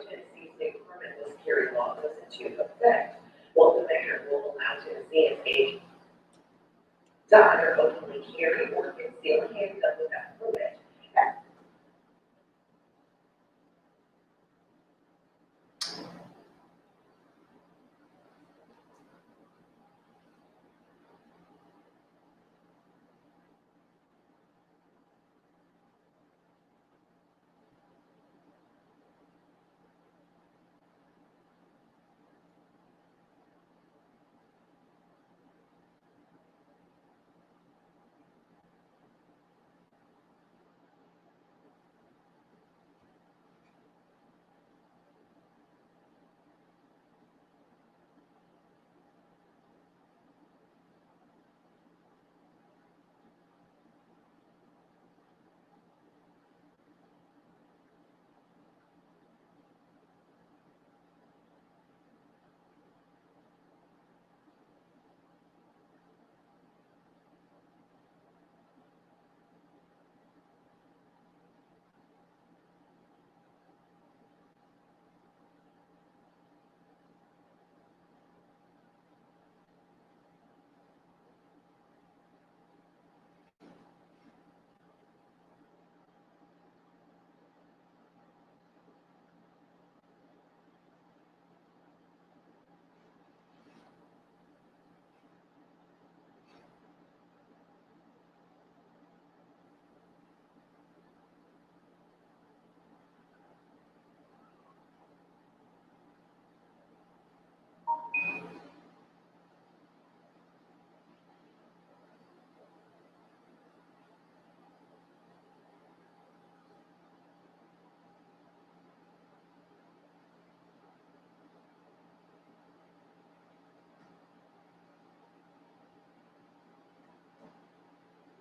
Tennessee's new permitless carry law goes into effect, while the measure will allow Tennesseans aged to either openly carry or conceal a handgun without permit.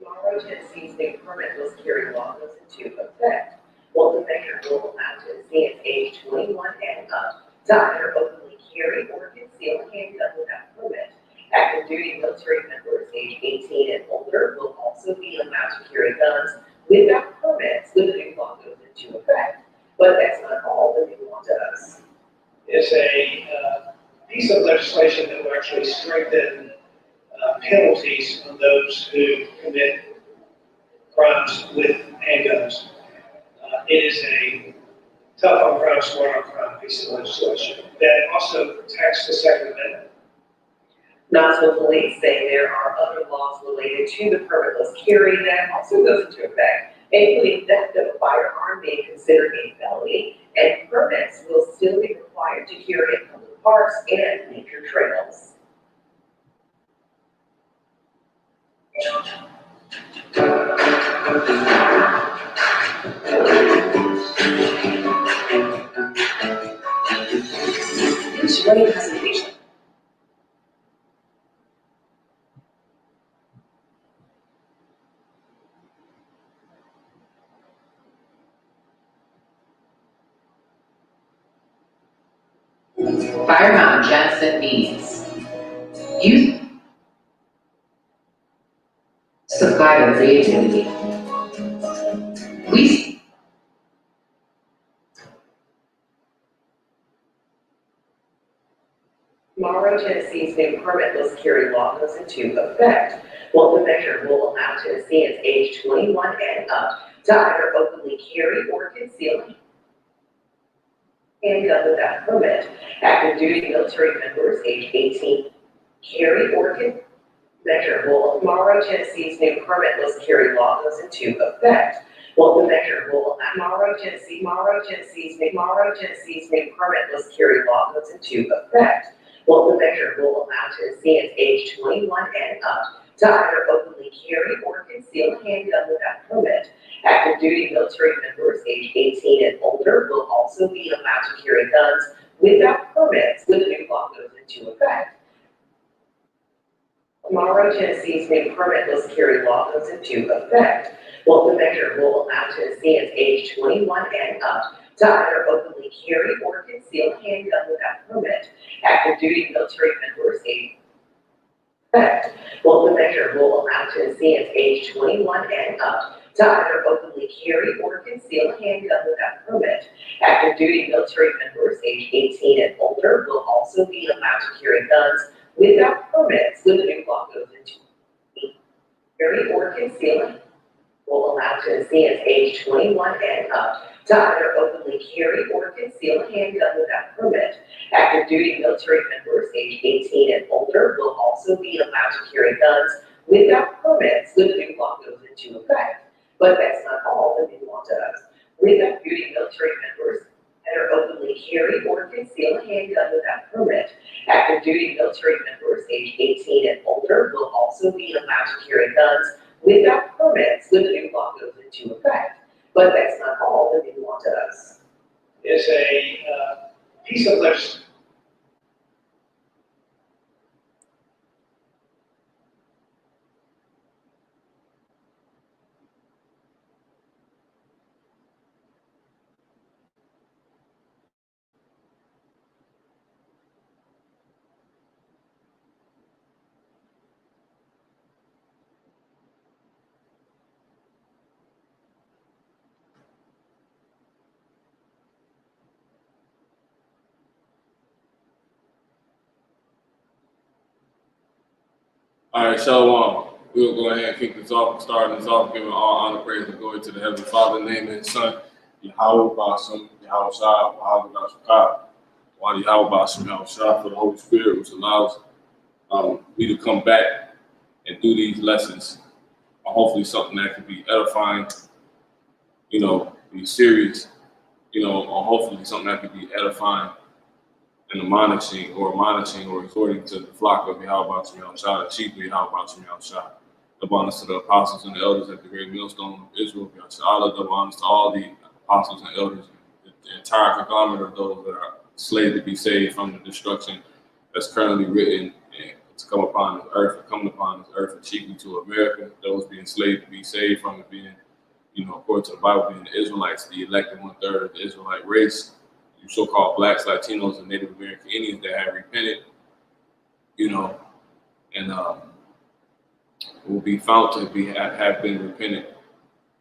Tomorrow, Tennessee's new permitless carry law goes into effect, while the measure will allow Tennesseans aged 21 and up to either openly carry or conceal a handgun without permit. Active duty military members aged 18 and older will also be allowed to carry guns without permits when the new law goes into effect. But that's not all the new law does. Is a piece of legislation that will actually strengthen penalties on those who commit crimes with handguns. It is a tough on crime, smart on crime piece of legislation that also protects the Second Amendment. Knoxville police say there are other laws related to the permitless carry that also goes into effect, including theft of a firearm being considered a felony, and permits will still be required to carry in public parks and nature trails. This rain presentation. Fireman Jensen needs youth supply of creativity. We Tomorrow, Tennessee's new permitless carry law goes into effect, while the measure will allow Tennesseans aged 21 and up to either openly carry or conceal a handgun without permit. Active duty military members aged 18 carry or can measure will tomorrow Tennessee's new permitless carry law goes into effect. While the measure will allow tomorrow Tennessee's new permitless carry law goes into effect. While the measure will allow Tennesseans aged 21 and up to either openly carry or conceal a handgun without permit. Active duty military members aged 18 and older will also be allowed to carry guns without permits when the new law goes into effect. Tomorrow, Tennessee's new permitless carry law goes into effect, while the measure will allow Tennesseans aged 21 and up to either openly carry or conceal a handgun without permit. Active duty military members aged while the measure will allow Tennesseans aged 21 and up to either openly carry or conceal a handgun without permit. Active duty military members age 18 and older will also be allowed to carry guns without permits when the new law goes into effect. Carry or conceal will allow Tennesseans age 21 and up to either openly carry or conceal a handgun without permit. Active duty military members age 18 and older will also be allowed to carry guns without permits when the new law goes into effect. But that's not all the new law does. Active duty military members that are openly carry or conceal a handgun without permit. Active duty military members age 18 and older will also be allowed to carry guns without permits when the new law goes into effect. But that's not all the new law does. Is a piece of legislation. All right, so we'll go ahead and kick this off, starting this off, giving all honor, praise, and glory to the Heavenly Father, in the name of His Son, Yahweh Bashem, Yahweh Shah, Yahweh Shah, Wadi Yahweh Bashem, Yahweh Shah, for the Holy Spirit, which allows me to come back and do these lessons. Hopefully something that can be edifying, be serious, or hopefully something that can be edifying and admonishing or exhorting to the flock of Yahweh Bashem, Yahweh Shah, the sheep of Yahweh Bashem, Yahweh Shah. Double honors to the apostles and the elders at the great millstone of Israel, Yahweh Shah. Double honors to all the apostles and elders, the entire conglomerate of those that are slated to be saved from the destruction that's currently written and to come upon this earth, coming upon this earth, and chiefly to America, those being slated to be saved from it being, according to the Bible, being the Israelites, the elected 1/3 of the Israelite race, you so-called blacks, Latinos, and Native American Indians that have repented, and will be found to have been repentant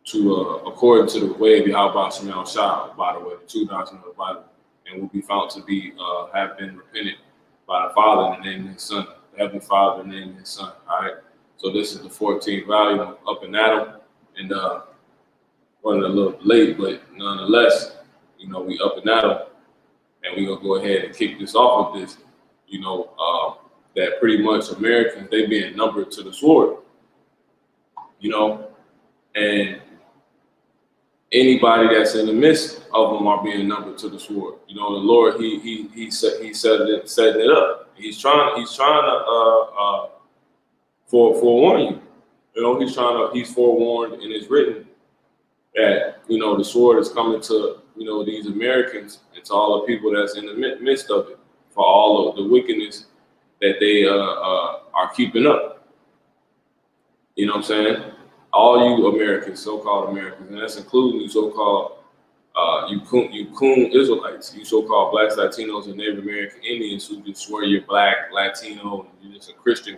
to according to the way of Yahweh Bashem Yahweh Shah, by the way, the true doctrine of the Bible, and will be found to be have been repentant by the Father in the name of His Son, the Heavenly Father in the name of His Son. All right. So this is the 14th volume of Up and Adam, and running a little late, but nonetheless, we up and Adam, and we're gonna go ahead and kick this off with this. That pretty much Americans, they being numbered to the sword, and anybody that's in the midst of them are being numbered to the sword. The Lord, he setting it up. He's trying to forewarn you. He's forewarned, and it's written that the sword is coming to these Americans and to all the people that's in the midst of it, for all of the wickedness that they are keeping up. You know what I'm saying? All you Americans, so-called Americans, and that's including you so-called you COON Israelites, you so-called blacks, Latinos, and Native American Indians who just swear you're black, Latino, and you're just a Christian.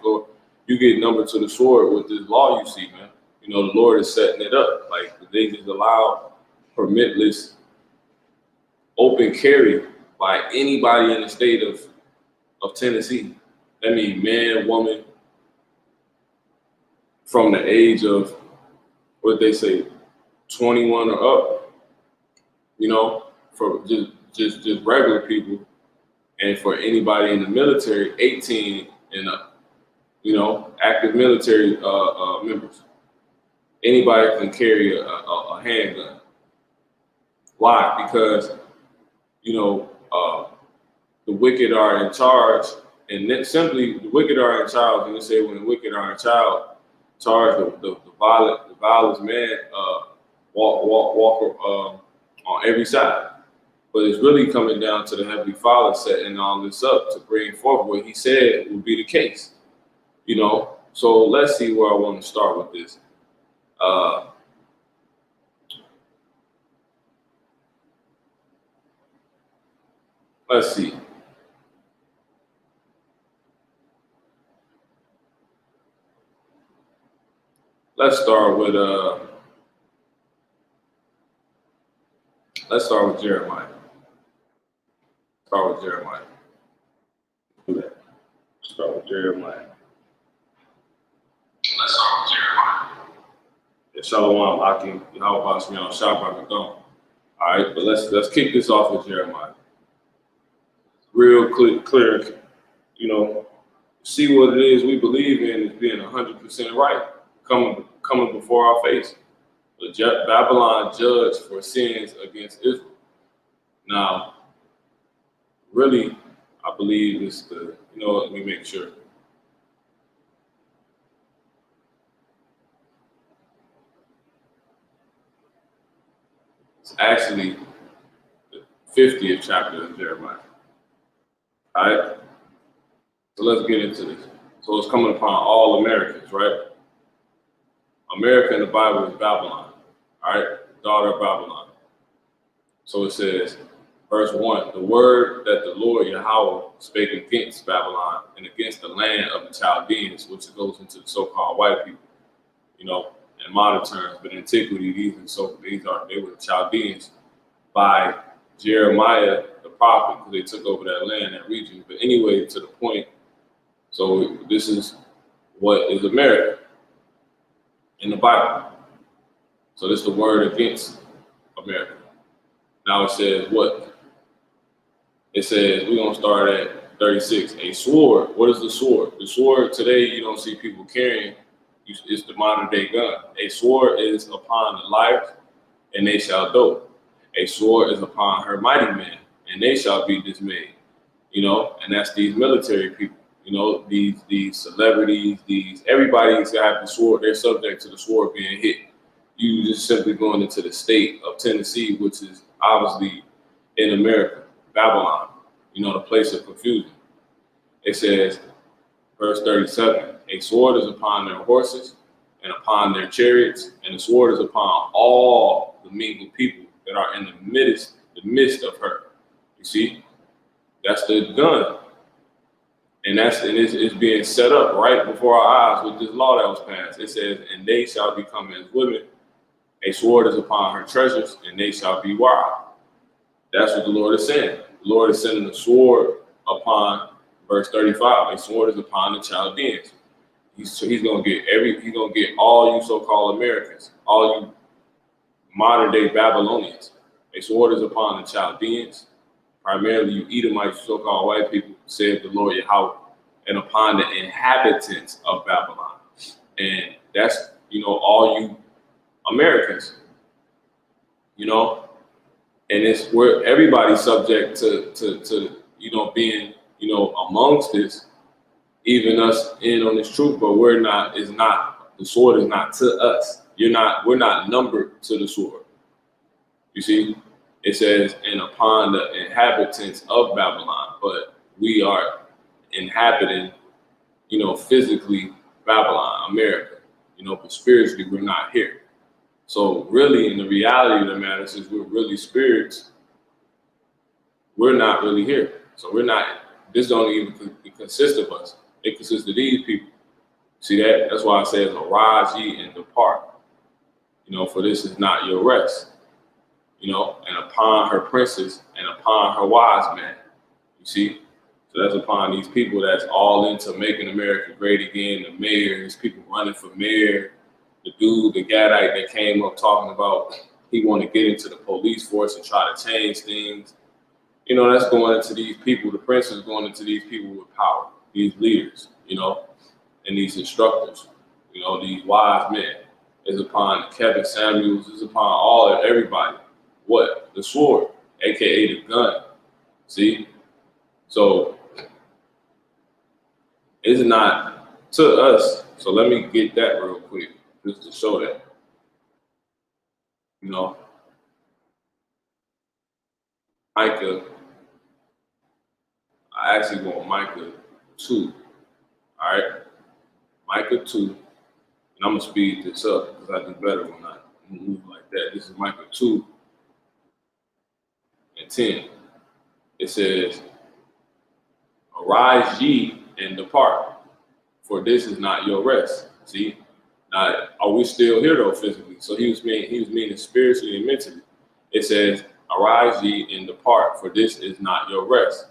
You get numbered to the sword with this law you see, man. The Lord is setting it up. Like, they just allow permitless open carry by anybody in the state of Tennessee. That means man, woman, from the age of, what they say, 21 or up, for just regular people, and for anybody in the military, 18 and up, active military members. Anybody can carry a handgun. Why? Because, the wicked are in charge, and then simply the wicked are in charge. And they say when the wicked are in charge, the violent man walk on every side. But it's really coming down to the Heavenly Father setting all this up to bring forth what He said would be the case. So let's see where I want to start with this. Let's see. Let's start with let's start with Jeremiah. Start with Jeremiah. Do that. Start with Jeremiah. Let's start with Jeremiah. Yeah, Shalom, Akim, Yahweh Basmiel, Shabbat All right, but let's kick this off with Jeremiah. Real clear, you know, see what it is we believe in as being 100% right, coming before our face. But Babylon judged for sins against Israel. Now, really, I believe it's the, you know, let me make sure. It's actually the 50th chapter of Jeremiah. All right, so let's get into this. So it's coming upon all Americans, right? America in the Bible is Babylon, all right? Daughter of Babylon. So it says, verse 1, the word that the Lord Yahweh spake against Babylon and against the land of the Chaldeans, which goes into the so-called white people, you know, in modern terms, but in antiquity, they were the Chaldeans by Jeremiah the prophet, because they took over that land, that region. But anyway, to the point, so this is what is America in the Bible. So this is the word against America. Now it says what? It says, we're going to start at 36. A sword. What is the sword? The sword today, you don't see people carrying. It's the modern day gun. A sword is upon the liars, and they shall do. A sword is upon her mighty men, and they shall be dismayed. You know, and that's these military people. You know, these celebrities, everybody's got the sword. They're subject to the sword being hit. You just simply going into the state of Tennessee, which is obviously in America, Babylon, you know, the place of confusion. It says, verse 37, a sword is upon their horses and upon their chariots, and the sword is upon all the mingled people that are in the midst of her. You see, that's the gun. And it's being set up right before our eyes with this law that was passed. It says, and they shall become as women. A sword is upon her treasures, and they shall be wild. That's what the Lord is saying. The Lord is sending a sword upon, verse 35, a sword is upon the Chaldeans. He's gonna get all you so-called Americans, all you modern day Babylonians. A sword is upon the Chaldeans, primarily you Edomites, so-called white people, said the Lord Yahweh, and upon the inhabitants of Babylon. And that's, you know, all you Americans, you know, and it's where everybody's subject to you know, being, you know, amongst this, even us in on this truth, but the sword is not to us. We're not numbered to the sword. You see, it says, and upon the inhabitants of Babylon, but we are inhabiting, you know, physically Babylon, America, you know, but spiritually we're not here. So really, in the reality of the matter, since we're really spirits, we're not really here. So we're not, this don't even consist of us. It consists of these people. See that? That's why I say, arise ye and depart. You know, for this is not your rest. You know, and upon her princes and upon her wise men. You see? So that's upon these people that's all into making America great again. The mayors, people running for mayor. The dude, the Gadite that came up talking about he want to get into the police force and try to change things. You know, that's going into these people. The prince is going into these people with power, these leaders, you know, and these instructors, you know, these wise men. Is upon Kevin Samuels, is upon everybody. What? The sword, aka the gun. See? So it's not to us. So let me get that real quick, just to show that. You know, Micah, I actually want Micah 2. All right? Micah 2. And I'm going to speed this up because I do better when I move like that. This is Micah 2 and 10. It says, arise ye and depart, for this is not your rest. See? Now, are we still here though physically? So he was meaning spiritually and mentally. It says, Arise ye and depart, for this is not your rest.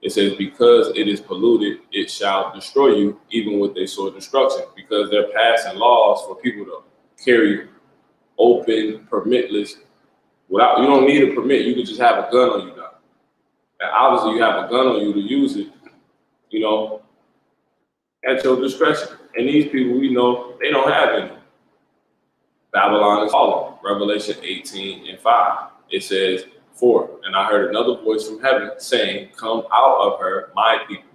It says, because it is polluted, it shall destroy you, even with a sore destruction, because they're passing laws for people to carry open, permitless, without, you don't need a permit, you can just have a gun on you now. And obviously you have a gun on you to use it, you know, at your discretion. And these people, we know, they don't have any. Babylon is fallen. Revelation 18:5. It says, and I heard another voice from heaven saying, come out of her, my people.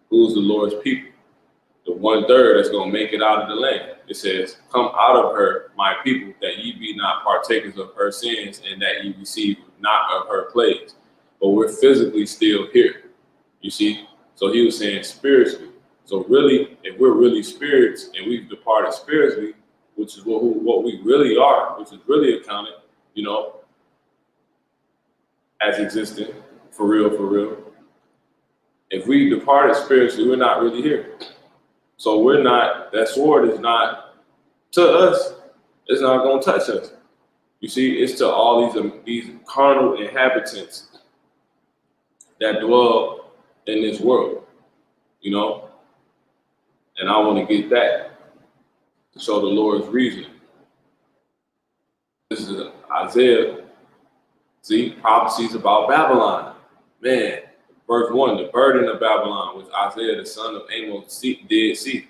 Who's the Lord's people? The 1/3 that's going to make it out of the land. It says, come out of her, my people, that ye be not partakers of her sins, and that ye receive not of her plagues. But we're physically still here, you see? So he was saying spiritually. So really, if we're really spirits and we've departed spiritually, which is what we really are, which is really accounted, you know, as existing, for real. If we departed spiritually, we're not really here. So we're not, that sword is not, to us, it's not going to touch us. You see, it's to all these carnal inhabitants that dwell in this world, you know? And I want to get that to show the Lord's reasoning. This is Isaiah. See, prophecies about Babylon. Man, verse 1, the burden of Babylon, which Isaiah, the son of Amos, did see.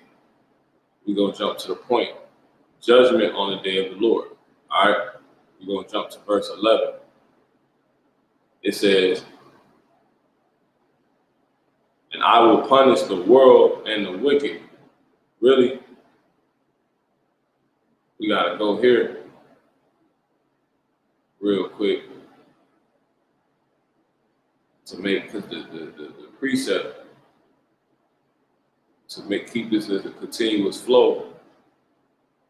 We're going to jump to the point. Judgment on the day of the Lord. All right, we're going to jump to verse 11. It says, and I will punish the world and the wicked. Really? We got to go here real quick to make, because the precept to keep this as a continuous flow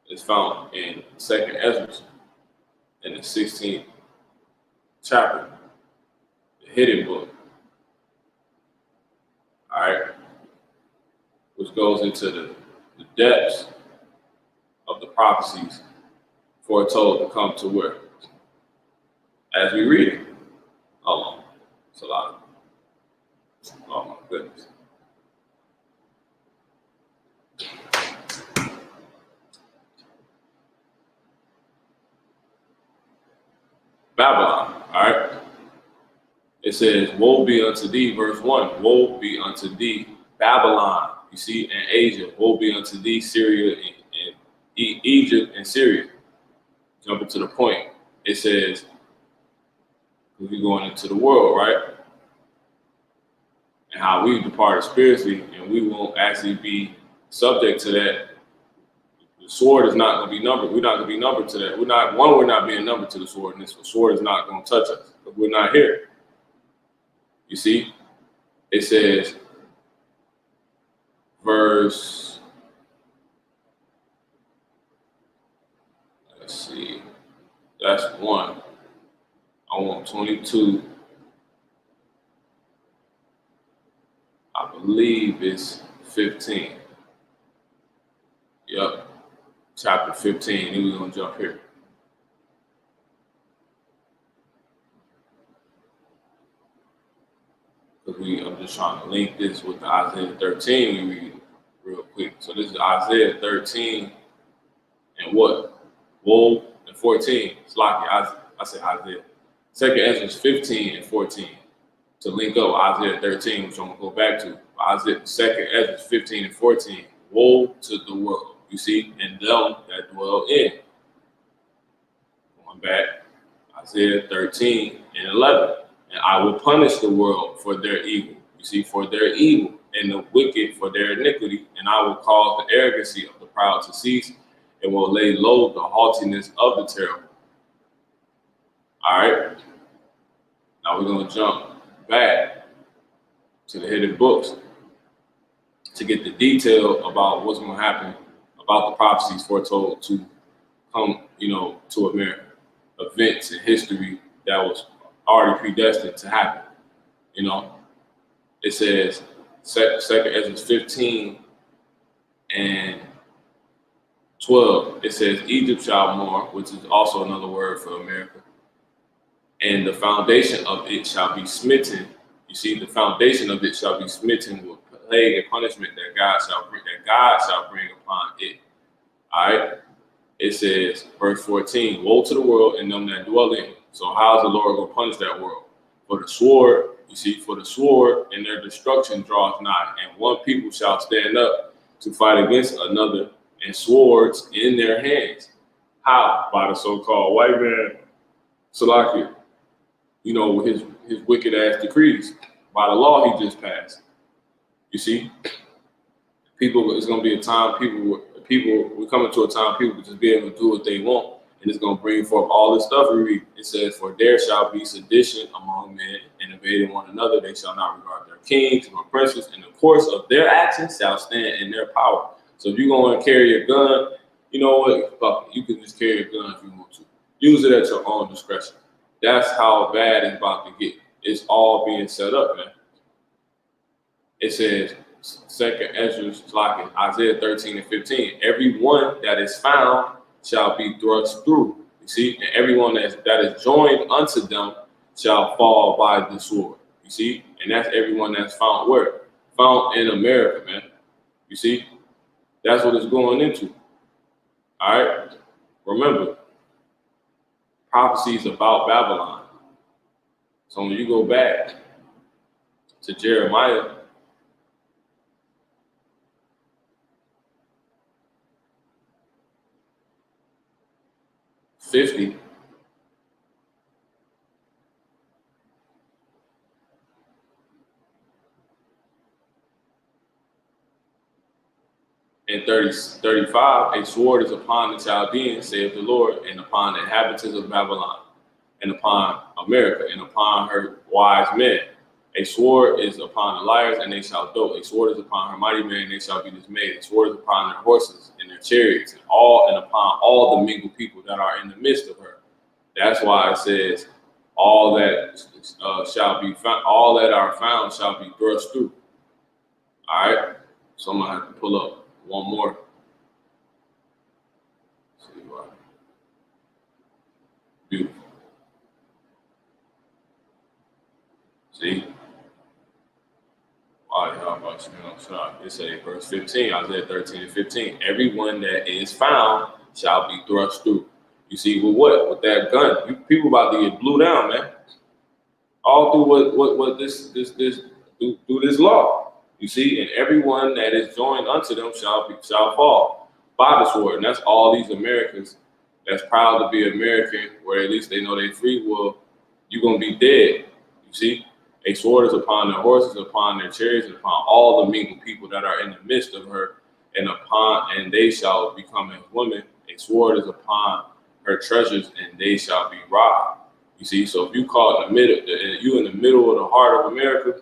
is found in 2nd Ezra in the 16th chapter, the hidden book. All right, which goes into the depths of the prophecies foretold to come to where? As we read it. Hold on. It's a lot. Oh my goodness. Babylon, all right? It says, woe be unto thee, verse 1, woe be unto thee, Babylon, you see, and Asia, woe be unto thee, Syria, and Egypt, and Syria. Jumping to the point, it says, we're going into the world, right? And how we've departed spiritually, and we won't actually be subject to that. The sword is not going to be numbered. We're not going to be numbered to that. We're not being numbered to the sword, and the sword is not going to touch us, because we're not here. You see? It says, verse, let's see, that's 1. I want 22. I believe it's 15. Yep, chapter 15. And we're going to jump here. Because I'm just trying to link this with the Isaiah 13 we read real quick. So this is Isaiah 13 and what? Woe and 14. It's like I said Isaiah. 2nd Ezra 15 and 14. To link up Isaiah 13, which I'm going to go back to. Isaiah 2nd Ezra 15 and 14. Woe to the world, you see, and them that dwell in. Going back, Isaiah 13 and 11. And I will punish the world for their evil, you see, for their evil, and the wicked for their iniquity. And I will cause the arrogancy of the proud to cease, and will lay low the haughtiness of the terrible. All right. Now we're going to jump back to the hidden books to get the detail about what's going to happen, about the prophecies foretold to come, you know, to America. Events in history that was already predestined to happen. You know, it says, 2nd Ezra 15 and 12, it says, Egypt shall mourn, which is also another word for America, and the foundation of it shall be smitten. You see, the foundation of it shall be smitten with plague and punishment that God shall bring upon it. All right. It says, verse 14, woe to the world and them that dwell in it. So how's the Lord going to punish that world? For the sword, you see, for the sword and their destruction draweth nigh, and one people shall stand up to fight against another, and swords in their hands. How? By the so-called white man, Salakia, you know, with his wicked ass decrees, by the law he just passed. You see, it's going to be a time we're coming to a time people will just be able to do what they want, and it's going to bring forth all this stuff we read. It says, for there shall be sedition among men, and invading one another, they shall not regard their kings nor princes, and the course of their actions shall stand in their power. So if you're going to carry a gun, you know what, fuck it, you can just carry a gun if you want to. Use it at your own discretion. That's how bad it's about to get. It's all being set up, man. It says, Second Ezra, like Isaiah 13 and 15, everyone that is found shall be thrust through. You see, and everyone that is joined unto them shall fall by the sword. You see, and that's everyone that's found where? Found in America, man. You see, that's what it's going into. All right, remember, prophecies about Babylon. So when you go back to Jeremiah, 50, and 35, a sword is upon the Chaldeans, saith the Lord, and upon the inhabitants of Babylon, and upon America, and upon her wise men. A sword is upon the liars, and they shall dote. A sword is upon her mighty men, and they shall be dismayed. A sword is upon their horses and their chariots, and upon all the mingled people that are in the midst of her. That's why it says, all that shall be found, all that are found shall be thrust through. All right, so I'm gonna have to pull up one more. See what? Beautiful. See. It says verse 15, Isaiah 13 and 15. Everyone that is found shall be thrust through. You see, with what? With that gun. People about to get blew down, man. All through what this through this law. You see, and everyone that is joined unto them shall fall by the sword. And that's all these Americans that's proud to be American, where at least they know they free will, you're gonna be dead. You see? A sword is upon their horses, upon their chariots, and upon all the mingled people that are in the midst of her, and they shall become as women. A sword is upon her treasures, and they shall be robbed. You see, so if you caught in the middle, you in the middle of the heart of America,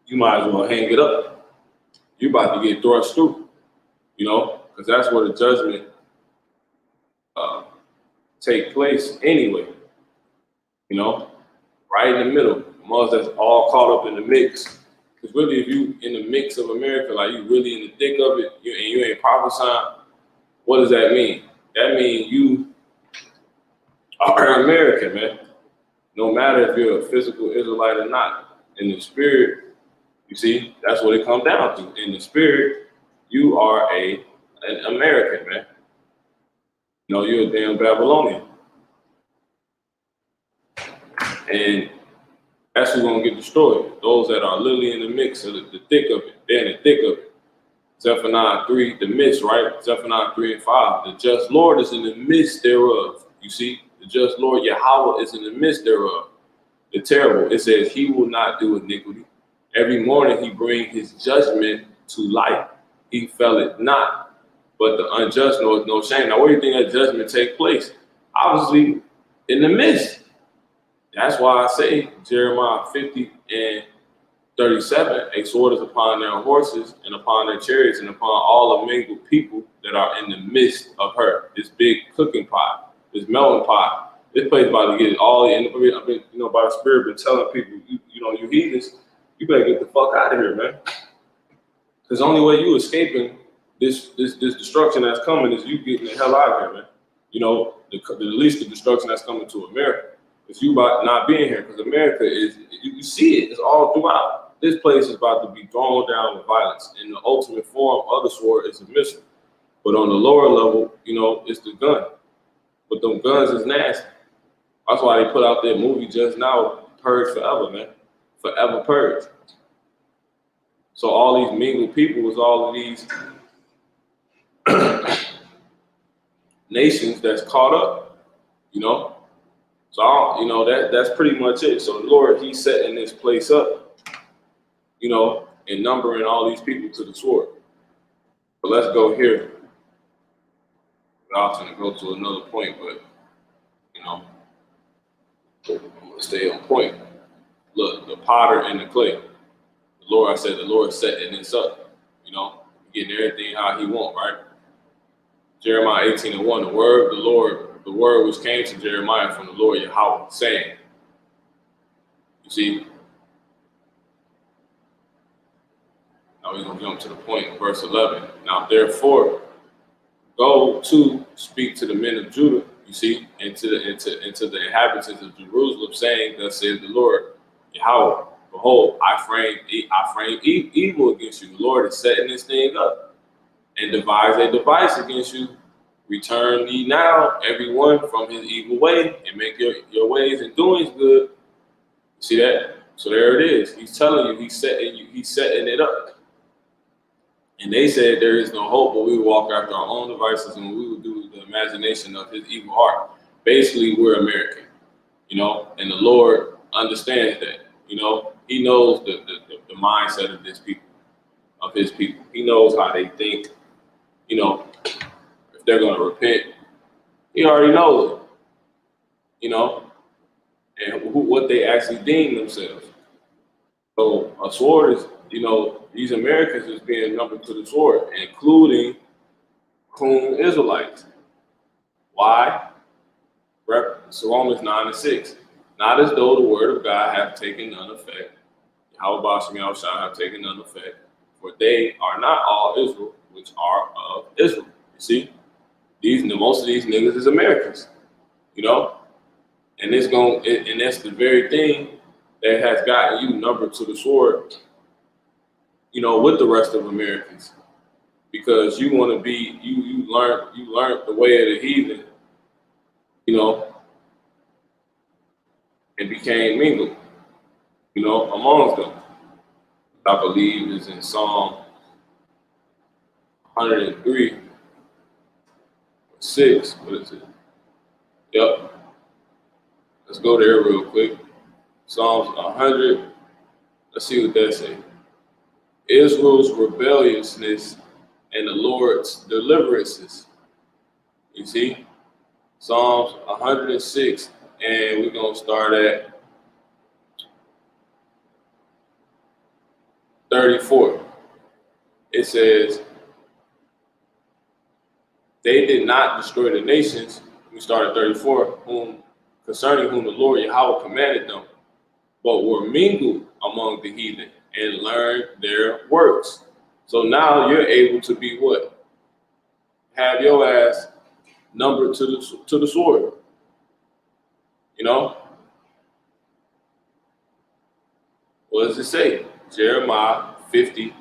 you might as well hang it up. You about to get thrust through, you know, because that's where the judgment take place anyway. You know, right in the middle. Ones that's all caught up in the mix. Because really, if you in the mix of America, like you really in the thick of it, and you ain't prophesying, what does that mean? That means you are American, man. No matter if you're a physical Israelite or not. In the spirit, you see, that's what it comes down to. In the spirit, you are an American, man. You know, you're a damn Babylonian. And that's who's gonna get destroyed. Those that are literally in the mix of the thick of it. They're in the thick of it. Zephaniah 3, the midst, right? Zephaniah 3 and 5. The just Lord is in the midst thereof. You see, the just Lord Yahweh is in the midst thereof. The terrible. It says he will not do iniquity. Every morning he bring his judgment to light. He fell it not, but the unjust knows no shame. Now, where do you think that judgment take place? Obviously, in the midst. That's why I say Jeremiah 50 and 37, a sword is upon their horses and upon their chariots and upon all the mingled people that are in the midst of her. This big cooking pot, this melting pot. This place about to get all in. I've been, you know, by the Spirit, been telling people, you know, you heathens, you better get the fuck out of here, man. Because the only way you escaping this destruction that's coming is you getting the hell out of here, man. You know, the least the destruction that's coming to America. It's you about not being here, because America is, you see it, it's all throughout. This place is about to be thrown down with violence, and the ultimate form of the sword is a missile. But on the lower level, it's the gun. But them guns is nasty. That's why they put out that movie just now, Purge Forever, man. Forever Purge. So all these mingled people was all of these nations that's caught up, So that's pretty much it. So the Lord, He's setting this place up, and numbering all these people to the sword. But let's go here. I was gonna go to another point, but I'm gonna stay on point. Look, the potter and the clay. The Lord setting this up, getting everything how He want, right? Jeremiah 18:1, the word which came to Jeremiah from the Lord Yahweh, saying, you see, now we're going to jump to the point, verse 11. Now, therefore, go to speak to the men of Judah, you see, and to the inhabitants of Jerusalem, saying, thus says the Lord Yahweh, behold, I frame evil against you. The Lord is setting this thing up, and devise a device against you. Return ye now, everyone, from his evil way, and make your ways and doings good. See that? So there it is. He's telling you, he's setting it up. And they said there is no hope, but we will walk after our own devices, and we will do the imagination of his evil heart. Basically, we're American, and the Lord understands that. He knows the mindset of his people. He knows how they think, if they're going to repent. He already knows it, and what they actually deem themselves. So a sword is, these Americans is being numbered to the sword, including COON Israelites. Why? So Romans 9:6. Not as though the word of God have taken none effect. How about some y'all shall have taken none effect? For they are not all Israel, which are of Israel. You see? Most of these niggas is Americans, and and that's the very thing that has gotten you numbered to the sword, with the rest of Americans, because you want to be, you learned the way of the heathen, and became mingled, amongst them. I believe is in Psalm 103. 6, what is it? Yep. Let's go there real quick. Psalms 100. Let's see what that says. Israel's rebelliousness and the Lord's deliverances. You see? Psalms 106, and we're going to start at 34. It says, they did not destroy the nations. We start at 34, concerning whom the Lord Yahweh commanded them, but were mingled among the heathen and learned their works. So now you're able to be what? Have your ass numbered to the sword. What does it say? Jeremiah 50,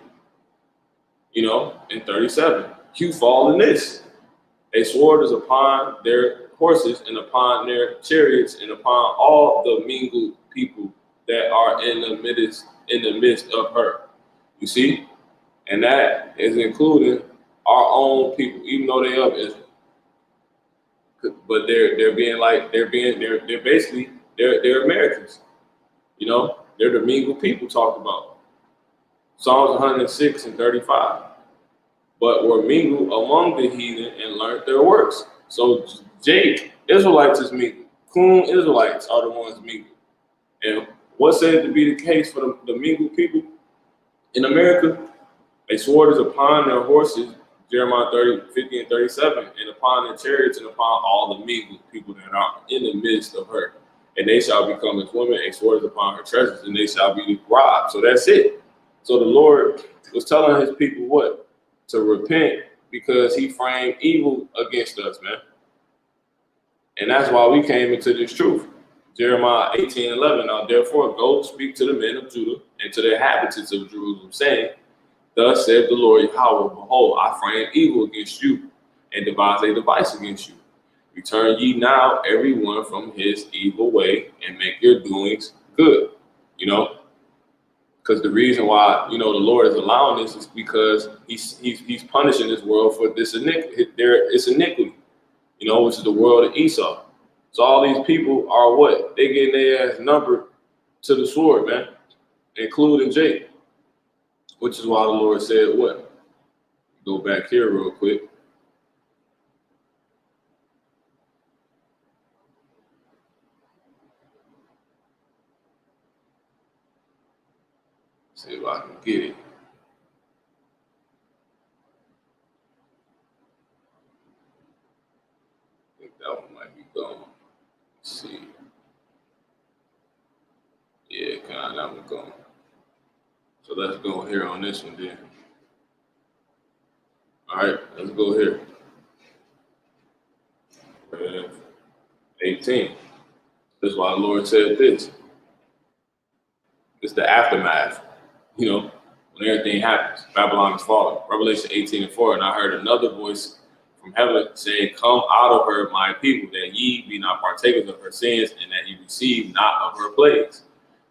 and 37. You fall in this. A sword is upon their horses and upon their chariots and upon all the mingled people that are in the midst of her. You see? And that is including our own people, even though they of Israel. But they're basically Americans. They're the mingled people talked about. Psalms 106 and 35. But were mingled among the heathen and learned their works. So Israelites is mingled. COON Israelites are the ones mingled. And what's said to be the case for the mingled people in America? A sword is upon their horses, Jeremiah 50 and 37, and upon their chariots and upon all the mingled people that are in the midst of her. And they shall become as women, a sword is upon her treasures, and they shall be robbed. So that's it. So the Lord was telling his people what? To repent, because he framed evil against us, man. And that's why we came into this truth. Jeremiah 18:11. Now therefore go speak to the men of Judah and to the inhabitants of Jerusalem, saying, thus saith the Lord Yahweh, behold, I frame evil against you, and devise a device against you. Return ye now every one from his evil way, and make your doings good. You know, because the reason why, the Lord is allowing this is because he's punishing this world for this iniquity. It's iniquity, which is the world of Esau. So all these people are what? They getting their ass numbered to the sword, man, including Jacob. Which is why the Lord said what? Go back here real quick. See if I can get it. I think that one might be gone. Let's see. Yeah, kind of that one gone. So let's go here on this one then. All right, let's go here. 18. That's why the Lord said this. It's the aftermath, when everything happens. Babylon is falling. Revelation 18:4. And I heard another voice from heaven saying, come out of her, my people, that ye be not partakers of her sins, and that ye receive not of her plagues.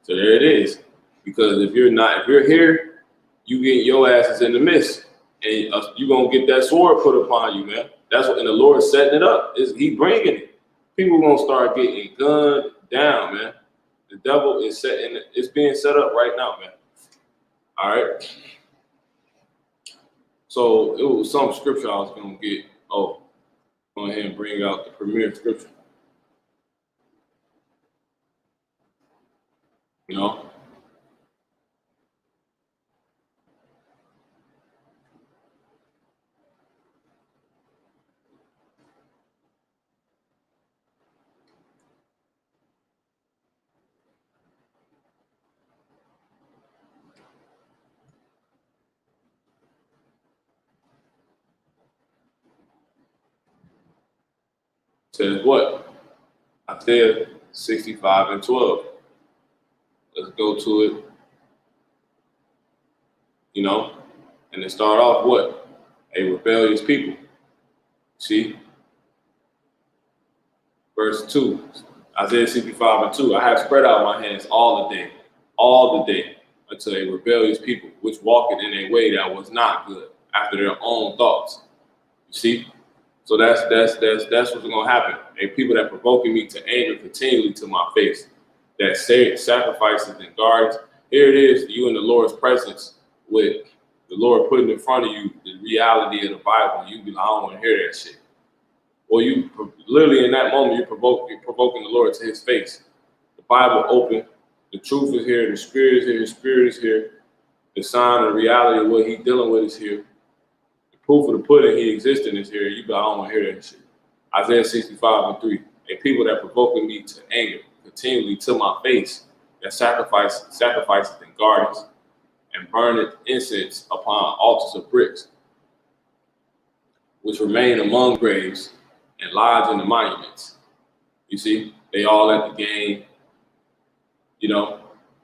So there it is. Because if you're here, you get your asses in the midst, and you're gonna get that sword put upon you, man. That's what, and the Lord's setting it up. He bringing it. People gonna start getting gunned down, man. The devil is it's being set up right now, man. All right. So it was some scripture I was gonna get. Oh, go ahead and bring out the premier scripture. Says what? Isaiah 65:12. Let's go to it. And it start off what? A rebellious people. See? Verse 2. Isaiah 65:2. I have spread out my hands all the day, unto a rebellious people, which walketh in a way that was not good, after their own thoughts. You see? So that's what's gonna happen. A people that provoking me to anger continually to my face, that say sacrifices and guards. Here it is, you in the Lord's presence, with the Lord putting in front of you the reality of the Bible. You be like, I don't want to hear that shit. Well, you literally in that moment, you're provoking the Lord to his face. The Bible open, the truth is here, the spirit is here, his spirit is here. The sign and reality of what he's dealing with is here. The proof of the pudding he existing is here. You be like, I don't want to hear that shit. Isaiah 65:3. A people that provoking me to anger continually to my face, that sacrifices in gardens, and burneth incense upon altars of bricks, which remain among graves and lodge in the monuments. You see, they all at the game,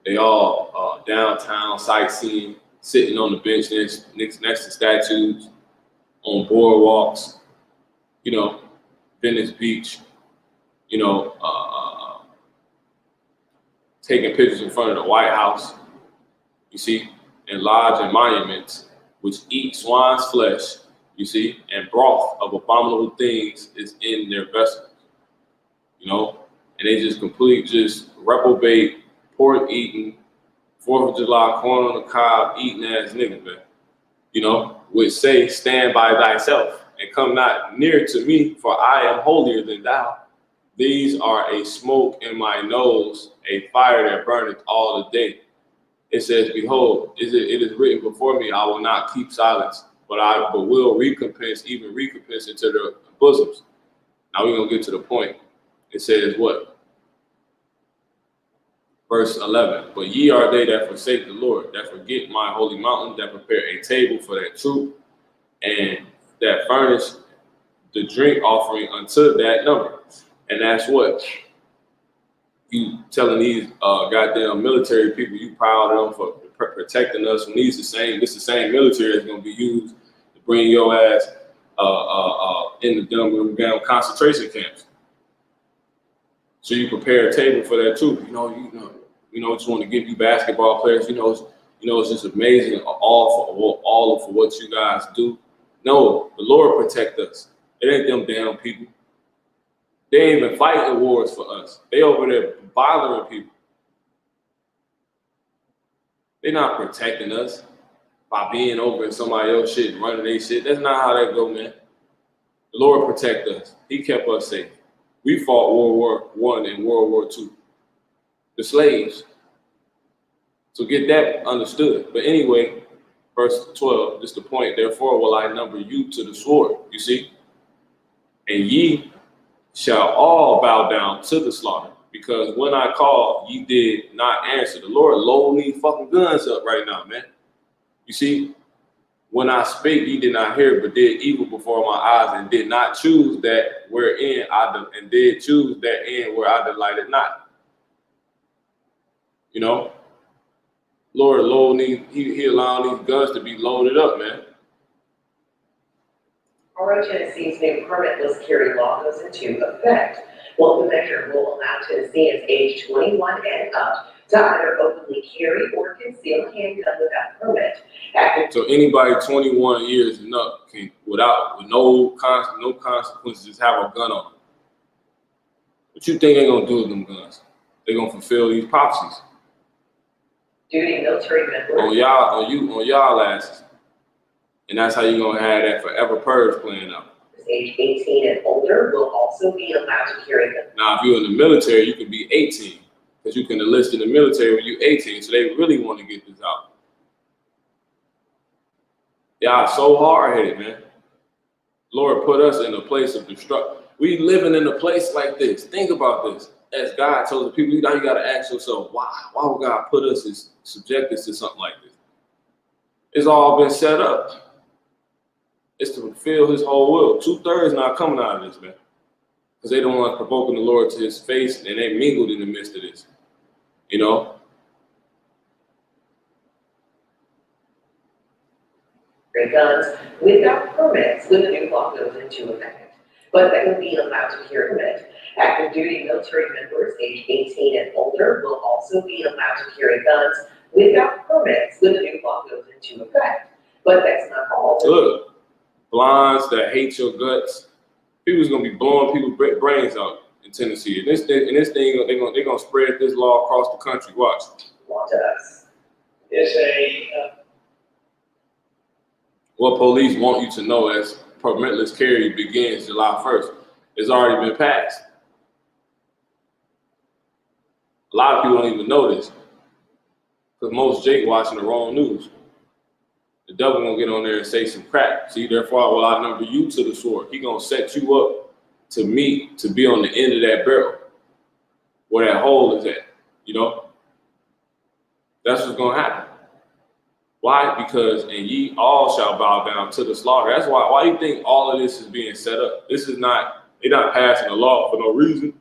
they all downtown sightseeing, sitting on the bench next to statues, on boardwalks, Venice Beach, taking pictures in front of the White House, you see, and lodge in monuments, which eat swine's flesh, you see, and broth of abominable things is in their vessels, and they just reprobate, pork eating, 4th of July, corn on the cob, eating ass niggas, man, which say, stand by thyself and come not near to me, for I am holier than thou. These are a smoke in my nose, a fire that burneth all the day. It says, behold, it is written before me, I will not keep silence, but will recompense into their bosoms. Now we're going to get to the point. It says what? Verse 11, but ye are they that forsake the Lord, that forget my holy mountain, that prepare a table for that troop, and that furnish the drink offering unto that number. And that's what? You telling these goddamn military people you proud of them for protecting us when this the same military that's gonna be used to bring your ass in the damn concentration camps. So you prepare a table for that too. Just want to give you basketball players. It's just amazing all for what you guys do. No, the Lord protect us. It ain't them damn people. They ain't even fighting wars for us. They over there bothering people. They're not protecting us by being over in somebody else's shit and running their shit. That's not how that go, man. The Lord protect us. He kept us safe. We fought World War I and World War II. The slaves. So get that understood. But anyway, verse 12, this is the point. Therefore will I number you to the sword. You see? And ye shall all bow down to the slaughter. Because when I called, ye did not answer. The Lord loading these fucking guns up right now, man. You see? When I spake, ye did not hear, but did evil before my eyes, and did not choose that wherein and did choose that end where I delighted not. Lord loading he allowing these guns to be loaded up, man. Although Tennessee's new permitless carry law goes into effect, the measure will allow Tennesseans age 21 and up to either openly carry or conceal a handgun without permit. So anybody 21 years and up can, with no consequences, just have a gun on them. What you think they're gonna do with them guns? They're gonna fulfill these prophecies. Duty military members. On y'all asses. And that's how you're gonna have that forever purge playing out. Age 18 and older will also be allowed to carry them. Now, if you're in the military, you can be 18, because you can enlist in the military when you're 18. So they really want to get this out. Y'all so hard-headed, man. Lord put us in a place of destruction. We living in a place like this. Think about this. As God told the people, now you got to ask yourself, why? Why would God put us and subject us to something like this? It's all been set up. It's to fulfill his whole will. 2/3 not coming out of this, man. Because they don't want provoking the Lord to his face, and they mingled in the midst of this. Guns without permits when the new law goes into effect, but they will be allowed to carry permit. Active duty military members age 18 and older will also be allowed to carry guns without permits when the new law goes into effect. But that's not all. Look, blinds that hate your guts, people's gonna be blowing people's brains out in Tennessee. And this thing, they're gonna spread this law across the country. Watch. Want us. What police want you to know as permitless carry begins July 1st. It's already been passed. A lot of people don't even know this, because most Jake watching the wrong news. The devil gonna get on there and say some crap. See, therefore will I number you to the sword. He gonna set you up to be on the end of that barrel, where that hole is at. That's what's gonna happen. Why? Because and ye all shall bow down to the slaughter. That's why you think all of this is being set up. This is not, they're not passing a law for no reason.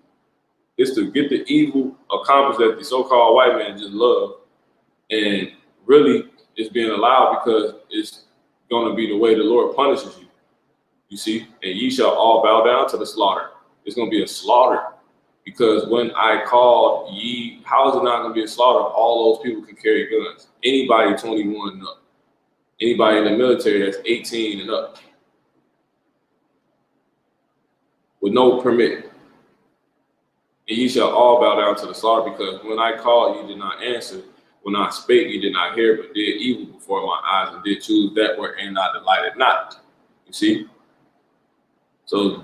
It's to get the evil accomplished that the so-called white man just love. And really it's being allowed because it's gonna be the way the Lord punishes you. You see? And ye shall all bow down to the slaughter. It's gonna be a slaughter. Because when I called ye, how is it not gonna be a slaughter? All those people can carry guns. Anybody 21 and up. Anybody in the military that's 18 and up. With no permit. And ye shall all bow down to the slaughter, because when I called, ye did not answer. When I spake, ye did not hear, but did evil before my eyes, and did choose that wherein I delighted not. You see? So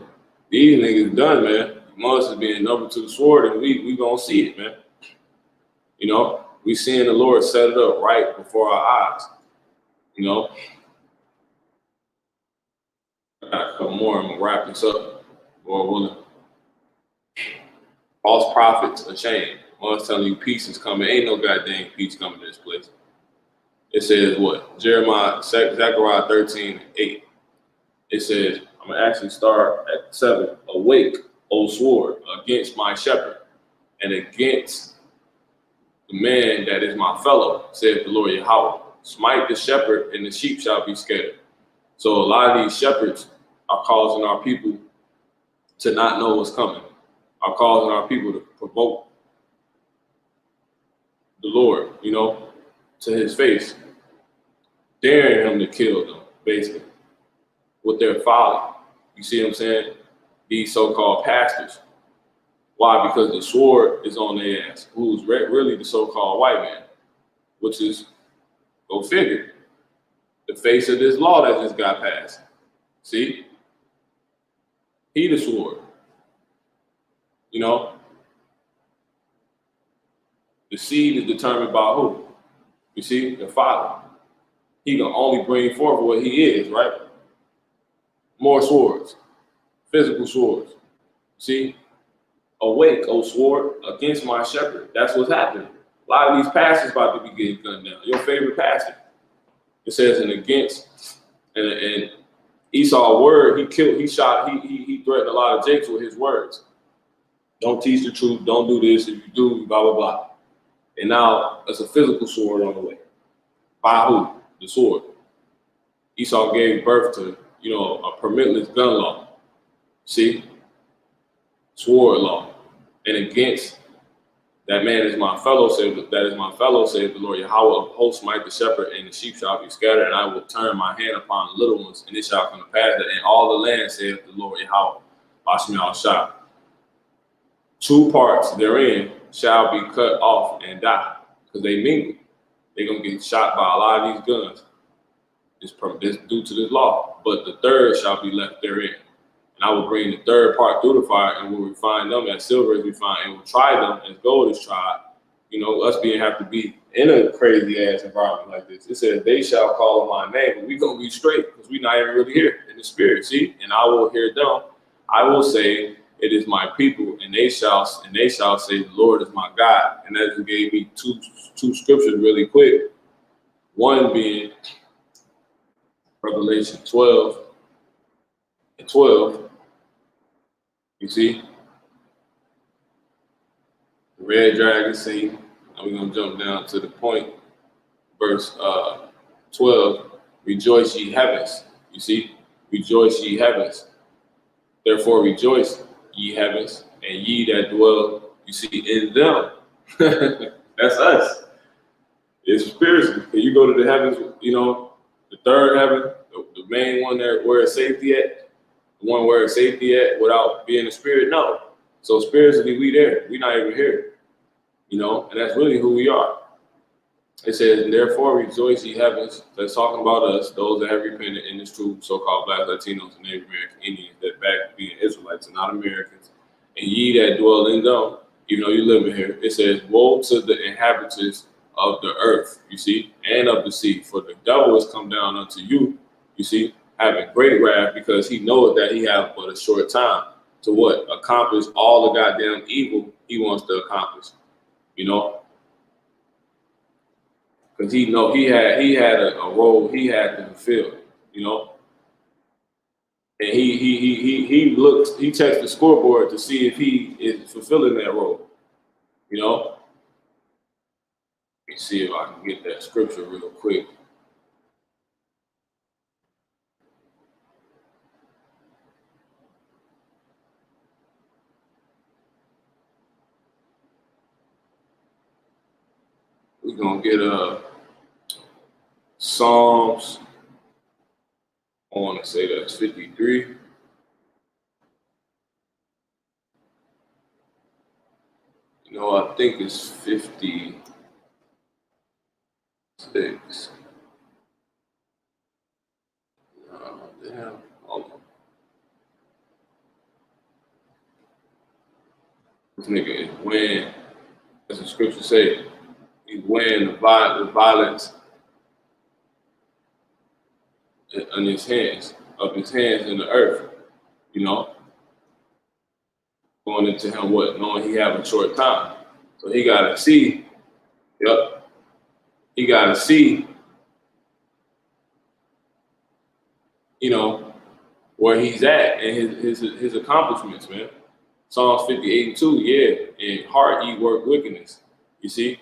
these niggas done, man. Us is being numbered to the sword, and we gonna see it, man. We seeing the Lord set it up right before our eyes. I got a couple more. I'm gonna wrap this up. Lord willing. False prophets ashamed. One's telling you peace is coming. Ain't no goddamn peace coming to this place. It says what? Zechariah 13:8. It says, I'm gonna actually start at 7. Awake, O sword, against my shepherd, and against the man that is my fellow, saith the Lord Yahweh. Smite the shepherd, and the sheep shall be scattered. So a lot of these shepherds are causing our people to not know what's coming, are causing our people to provoke the Lord, to his face, daring him to kill them, basically, with their folly. You see what I'm saying? These so-called pastors. Why? Because the sword is on their ass, who's really the so-called white man, which is, go figure, the face of this law that just got passed. See? He the sword. The seed is determined by who? You see? The Father. He can only bring forth what he is, right? More swords. Physical swords. See? Awake, O sword, against my shepherd. That's what's happening. A lot of these pastors about to be getting gunned down. Your favorite pastor. It says, and against, and Esau word, he killed, he shot, he threatened a lot of Jakes with his words. Don't teach the truth, don't do this, if you do, blah, blah, blah. And now it's a physical sword on the way. By who? The sword. Esau gave birth to, a permitless gun law. See? Sword law. And against that man is my fellow, saith the Lord Yahweh of hosts, smite the shepherd, and the sheep shall be scattered, and I will turn my hand upon the little ones, and it shall come to pass that in all the land, saith the Lord Yahweh, Bashmi al-Shah. 2 parts therein shall be cut off and die, because they mingle. They're going to get shot by a lot of these guns. It's due to this law. But the third shall be left therein. And I will bring the third part through the fire, and will refine them as silver is refined, and will try them as gold is tried. Us being have to be in a crazy ass environment like this. It says, they shall call on my name, but we're going to be straight, because we're not even really here in the spirit, see? And I will hear them. I will say, it is my people, and they shall say, the Lord is my God. And that just gave me two scriptures really quick. One being Revelation 12 and 12. You see? The red dragon scene. And we're going to jump down to the point. Verse 12. Rejoice ye heavens. You see? Rejoice ye heavens. Therefore rejoice ye heavens, and ye that dwell, you see, in them. That's us. It's spiritual. Can you go to the heavens, the third heaven, the main one there where it's safety at, the one where it's safety at without being a spirit? No. So spiritually, we there. We're not even here. And that's really who we are. It says, and therefore rejoice ye heavens. That's talking about us, those that have repented in this true so-called Black, Latinos, and Native American Indians that back being Israelites and not Americans. And ye that dwell in them, even though you live in here, it says, woe to the inhabitants of the earth, you see, and of the sea. For the devil has come down unto you, you see, having great wrath, because he knoweth that he hath but a short time to what? Accomplish all the goddamn evil he wants to accomplish, Because he had a role he had to fulfill, and he checks the scoreboard to see if he is fulfilling that role, Let me see if I can get that scripture real quick. We're gonna get Psalms. I want to say that's 53. I think it's 56. Damn. Hold on. This nigga is when, as the scripture say, he's weighing the violence in his hands, in the earth, going into him what? Knowing he have a short time. So he gotta see, he gotta see, where he's at and his accomplishments, man. Psalms 58:2, yeah. In heart ye work wickedness. You see?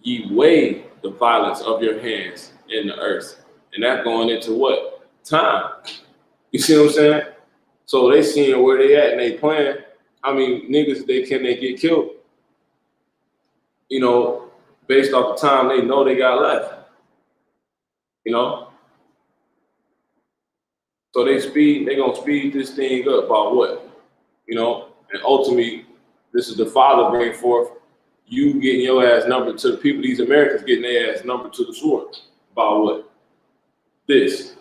Ye weigh the violence of your hands in the earth. And that's going into what? Time. You see what I'm saying? So they seeing where they at and they playing. How many niggas they get killed? You know, based off the time they know they got left. You know? So they gonna speed this thing up by what? You know? And ultimately, this is the Father bringing forth you getting your ass numbered to the people, these Americans getting their ass numbered to the sword. By what? This.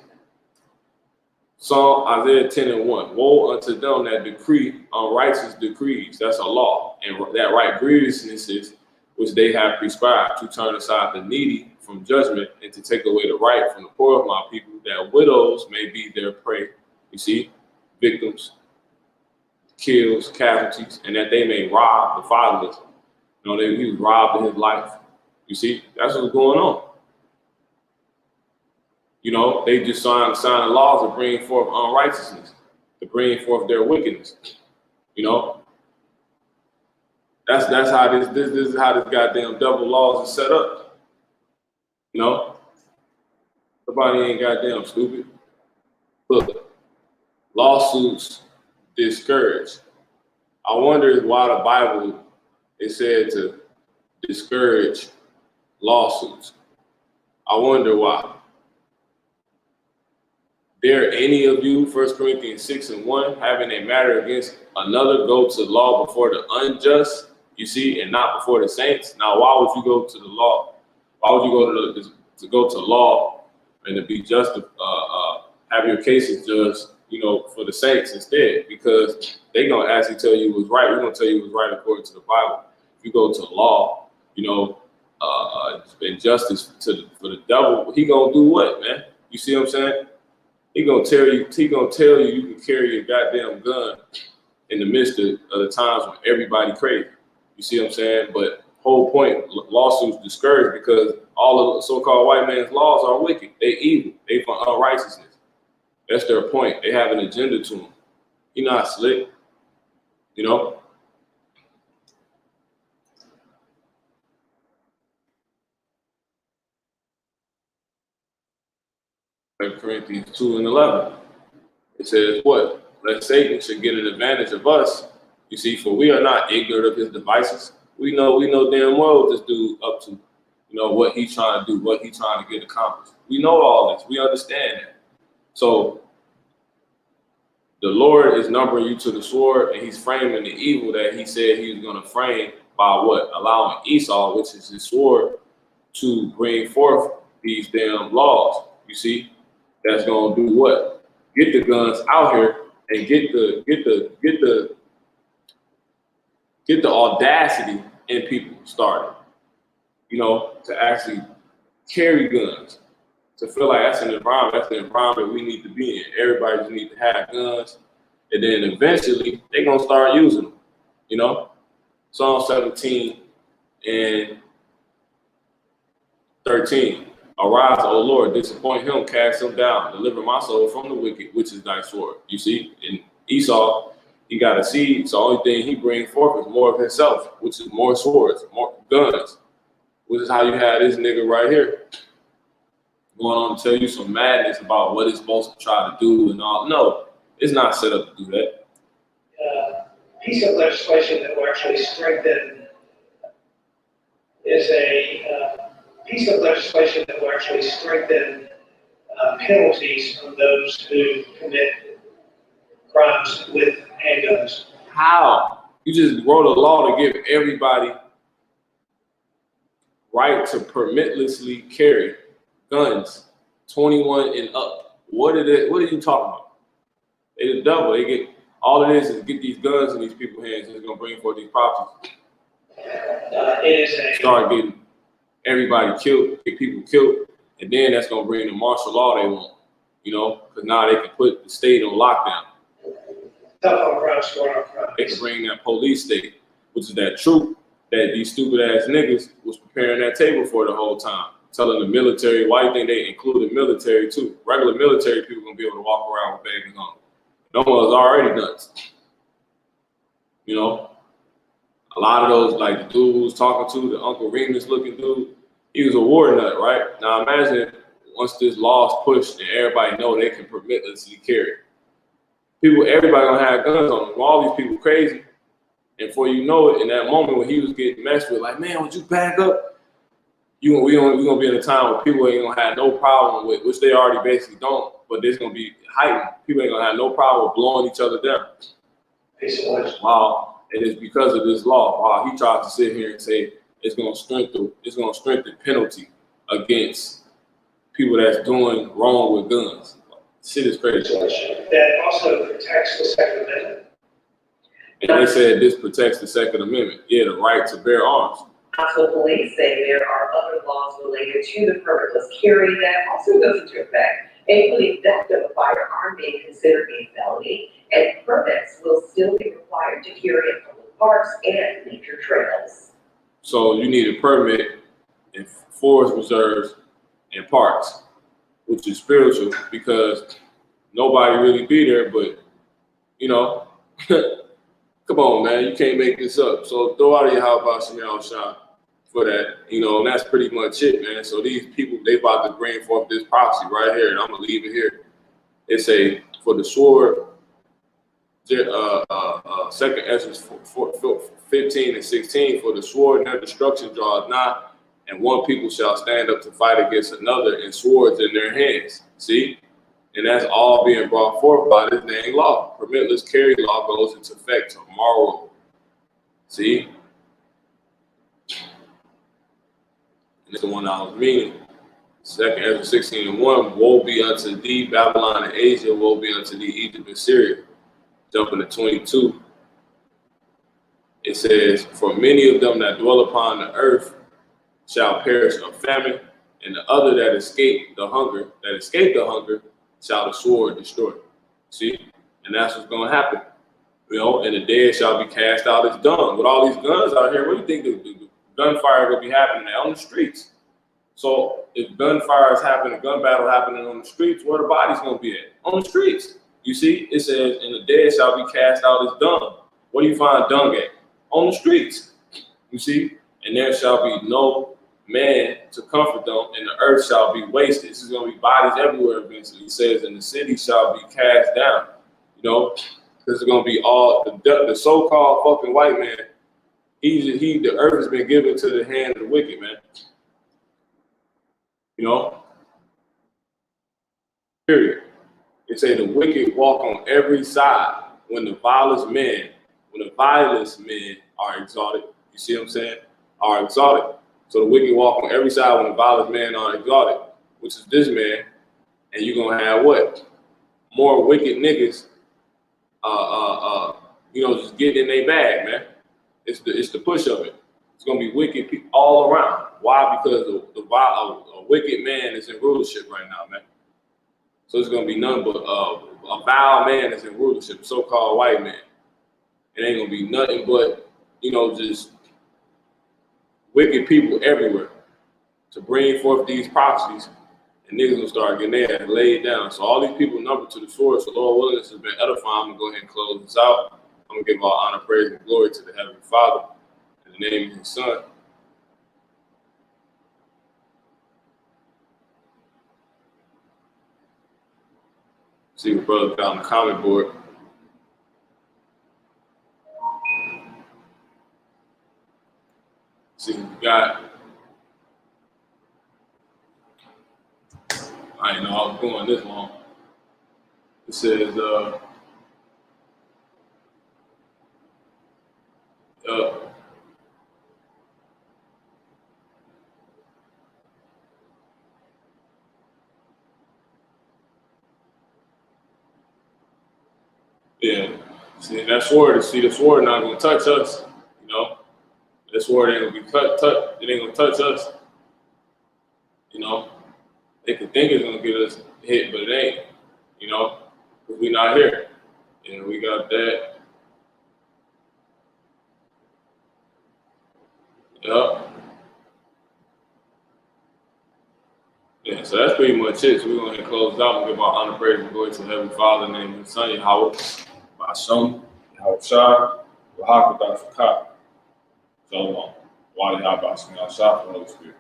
Psalm Isaiah 10:1. Woe unto them that decree unrighteous decrees. That's a law. And that right grievousnesses which they have prescribed to turn aside the needy from judgment and to take away the right from the poor of my people, that widows may be their prey. You see, victims, kills, casualties, and that they may rob the fatherless. You know, he was robbed of his life. You see, that's what's going on. You know, they just signing laws to bring forth unrighteousness, to bring forth their wickedness. You know, that's how this is how this goddamn double laws is set up. You know, somebody ain't goddamn stupid. Look, lawsuits discourage. I wonder why the Bible is said to discourage lawsuits. I wonder why. Dare any of you, 1 Corinthians 6:1, having a matter against another, go to law before the unjust, you see, and not before the saints? Now, why would you go to the law? Why would you go to law and to be just, have your cases judged, you know, for the saints instead? Because they're going to actually tell you what's right. We're going to tell you what's right according to the Bible. If you go to law, you know, injustice for the devil, he going to do what, man? You see what I'm saying? He gonna tell you you can carry a goddamn gun in the midst of the times when everybody crazy. You see what I'm saying? But whole point, lawsuits discouraged because all of the so-called white man's laws are wicked. They evil. They for unrighteousness. That's their point. They have an agenda to them. He not slick, you know. Corinthians 2:11. It says what? Lest Satan should get an advantage of us. You see, for we are not ignorant of his devices. We know damn well what this dude up to. You know, what he's trying to do, what he's trying to get accomplished. We know all this. We understand that. So the Lord is numbering you to the sword, and he's framing the evil that he said he was going to frame by what? Allowing Esau, which is his sword, to bring forth these damn laws. You see? That's gonna do what? Get the guns out here and get the audacity in people started. You know, to actually carry guns, to feel like that's the environment we need to be in. Everybody just need to have guns, and then eventually they're gonna start using them. You know, Psalm 17 and 13. Arise, O Lord, disappoint him, cast him down, deliver my soul from the wicked, which is thy sword. You see, in Esau, he got a seed, so the only thing he brings forth is more of himself, which is more swords, more guns, which is how you have this nigga right here going on to tell you some madness about what it's supposed to try to do and all. No, it's not set up to do that. Piece of legislation that will actually strengthen is a piece of legislation that will actually strengthen penalties on those who commit crimes with handguns. How? You just wrote a law to give everybody right to permitlessly carry guns, 21 and up. What are you talking about? They the devil. They get all it is get these guns in these people's hands, and it's gonna bring forth these problems. Start getting everybody killed, get people killed, and then that's gonna bring the martial law they want. You know, because now they can put the state on lockdown. They can bring that police state, which is that troop that these stupid ass niggas was preparing that table for the whole time. Telling the military, why do you think they included military too? Regular military people gonna be able to walk around with babies on. Them was already nuts. You know, a lot of those, like the dude who was talking to, the Uncle Remus looking dude, he was a war nut, right? Now imagine once this law is pushed and everybody know they can permitlessly carry. Everybody gonna have guns on them. All these people crazy. And before you know it, in that moment when he was getting messed with, like, man, would you back up? We gonna be in a time where people ain't gonna have no problem with, which they already basically don't, but there's gonna be heightened. People ain't gonna have no problem with blowing each other down. Wow, and it's because of this law. Wow, he tried to sit here and say it's gonna strengthen penalty against people that's doing wrong with guns. Shit is crazy. That also protects the Second Amendment. And they said this protects the Second Amendment. Yeah, the right to bear arms. Council police say there are other laws related to the permitless carry that also goes into effect, including theft of a firearm being considered a felony, and permits will still be required to carry in public parks and nature trails. So you need a permit in forest reserves and parks, which is spiritual because nobody really be there, but you know, come on, man, you can't make this up. So throw out of your how about some shot for that, you know, and that's pretty much it, man. So these people, they about to bring forth this prophecy right here, and I'm gonna leave it here. It say, for the sword, second Ezra 15 and 16, for the sword and their destruction draws nigh, and one people shall stand up to fight against another, and swords in their hands. See? And that's all being brought forth by this dang law. Permitless carry law goes into effect tomorrow. See? And it's the one I was reading. Second Ezra 16 and 1, woe be unto thee, Babylon and Asia, woe be unto thee, Egypt and Syria. Jumping to 22, it says, for many of them that dwell upon the earth shall perish of famine, and the other that escape the hunger, shall the sword destroy. See? And that's what's going to happen. You know, and the dead shall be cast out as dung. With all these guns out here, what do you think the gunfire will be happening at? On the streets. So if gunfire is happening, gun battle happening on the streets, where the body's going to be at? On the streets. You see, it says, and the dead shall be cast out as dung. Where do you find dung at? On the streets. You see, and there shall be no man to comfort them, and the earth shall be wasted. This is going to be bodies everywhere eventually. It says, and the city shall be cast down. You know, this is going to be all the so-called fucking white man. The earth has been given to the hand of the wicked, man. You know, period. It say the wicked walk on every side when the vilest men are exalted. You see what I'm saying? Are exalted. So the wicked walk on every side when the vilest men are exalted, which is this man, and you're gonna have what? More wicked niggas just getting in their bag, man. It's the push of it. It's gonna be wicked people all around. Why? Because a wicked man is in rulership right now, man. So it's gonna be none but a vile man is in rulership, a so-called white man. It ain't gonna be nothing but, just wicked people everywhere to bring forth these prophecies, and niggas gonna start getting their ass laid down. So all these people numbered to the sword. So Lord willing, this has been edifying. I'm gonna go ahead and close this out. I'm gonna give all honor, praise, and glory to the Heavenly Father in the name of His Son. See what brother got on the comment board. See what we got. I didn't know I was going this long. It says, yeah, see that sword. The sword not gonna touch us. That sword ain't gonna be touch. It ain't gonna touch us. They could think it's gonna get us hit, but it ain't. Because we not here. And we got that. Yup. Yeah, so that's pretty much it. So we're going to close out and give our honor, praise, and glory to the Heavenly Father, in the name of His Son, Yahweh, Basham, Yahweh Shai, Rahakadah Shakah. Shalom. Wadi Habashim, Yahweh Shai, Holy Spirit.